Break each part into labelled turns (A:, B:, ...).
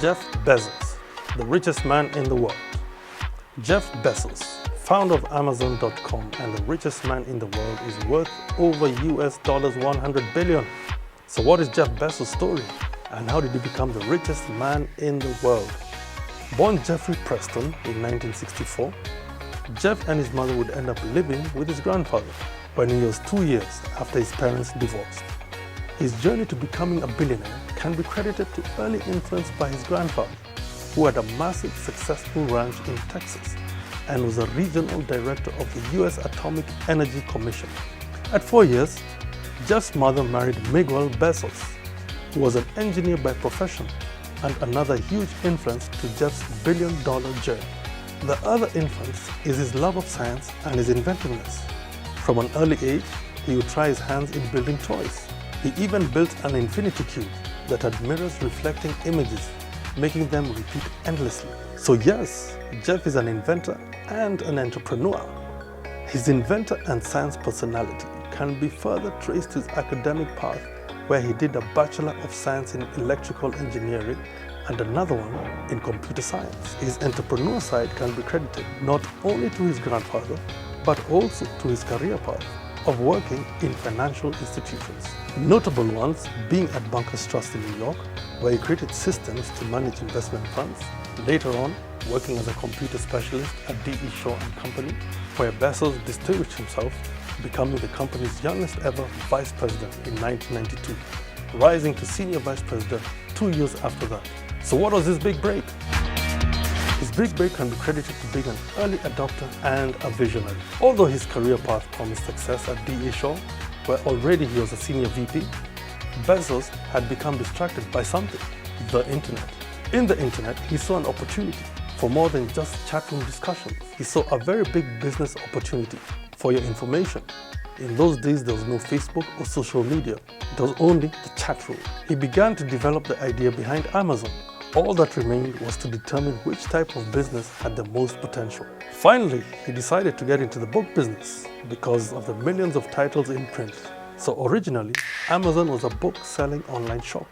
A: Jeff Bezos, the richest man in the world. Jeff Bezos, founder of Amazon.com and the richest man in the world, is worth over US dollars 100 billion. So what is Jeff Bezos' story and how did he become the richest man in the world? Born Jeffrey Preston in 1964, Jeff and his mother would end up living with his grandfather when he was 2 years after his parents divorced. His journey to becoming a billionaire can be credited to early influence by his grandfather, who had a massive successful ranch in Texas and was a regional director of the US Atomic Energy Commission. At 4 years, Jeff's mother married Miguel Bezos, who was an engineer by profession and another huge influence to Jeff's billion-dollar journey. The other influence is his love of science and his inventiveness. From an early age, he would try his hands in building toys. He even built an infinity cube that had mirrors reflecting images, making them repeat endlessly. So yes, Jeff is an inventor and an entrepreneur. His inventor and science personality can be further traced to his academic path, where he did a Bachelor of Science in Electrical Engineering and another one in Computer Science. His entrepreneur side can be credited not only to his grandfather, but also to his career path of working in financial institutions. Notable ones being at Bankers Trust in New York, where he created systems to manage investment funds. Later on, working as a computer specialist at D.E. Shaw and Company, where Bezos distinguished himself, becoming the company's youngest ever vice president in 1992, rising to senior vice president 2 years after that. So what was his big break? His big break can be credited to being an early adopter and a visionary. Although his career path promised success at D.E. Shaw, where already he was a senior VP, Bezos had become distracted by something: the internet. In the internet, he saw an opportunity for more than just chatroom discussions. He saw a very big business opportunity. For your information, in those days there was no Facebook or social media. It was only the chat room. He began to develop the idea behind Amazon. All that remained was to determine which type of business had the most potential. Finally, he decided to get into the book business because of the millions of titles in print. So originally, Amazon was a book-selling online shop.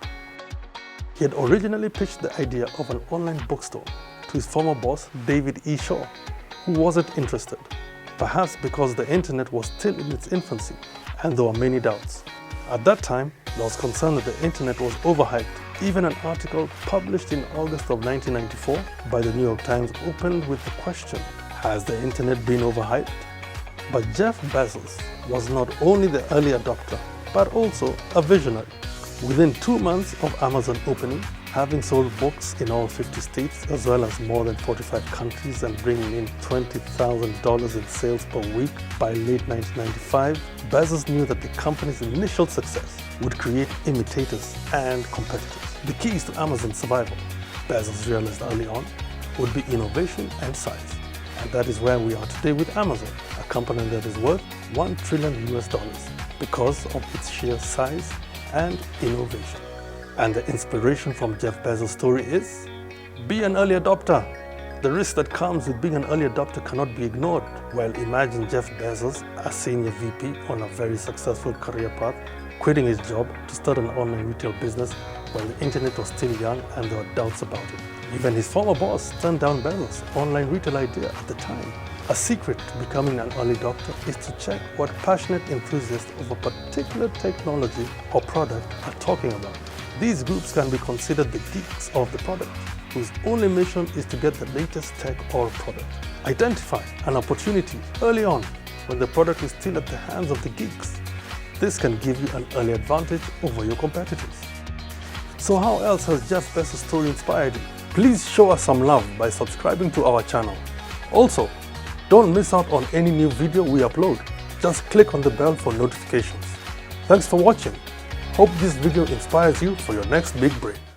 A: He had originally pitched the idea of an online bookstore to his former boss, David E. Shaw, who wasn't interested, perhaps because the internet was still in its infancy and there were many doubts. At that time, there was concern that the internet was overhyped. Even an article published in August of 1994 by the New York Times opened with the question, has the internet been overhyped? But Jeff Bezos was not only the early adopter, but also a visionary. Within 2 months of Amazon opening, having sold books in all 50 states as well as more than 45 countries and bringing in $20,000 in sales per week by late 1995, Bezos knew that the company's initial success would create imitators and competitors. The keys to Amazon's survival, Bezos realized early on, would be innovation and size. And that is where we are today with Amazon, a company that is worth $1 trillion because of its sheer size and innovation. And the inspiration from Jeff Bezos' story is, be an early adopter. The risk that comes with being an early adopter cannot be ignored. Well, imagine Jeff Bezos, a senior VP on a very successful career path, quitting his job to start an online retail business while the internet was still young and there were doubts about it. Even his former boss turned down Bezos' online retail idea at the time. A secret to becoming an early adopter is to check what passionate enthusiasts of a particular technology or product are talking about. These groups can be considered the geeks of the product, whose only mission is to get the latest tech or product. Identify an opportunity early on when the product is still at the hands of the geeks. This can give you an early advantage over your competitors. So how else has Jeff Bezos' story inspired you? Please show us some love by subscribing to our channel. Also, don't miss out on any new video we upload. Just click on the bell for notifications. Thanks for watching. Hope this video inspires you for your next big break.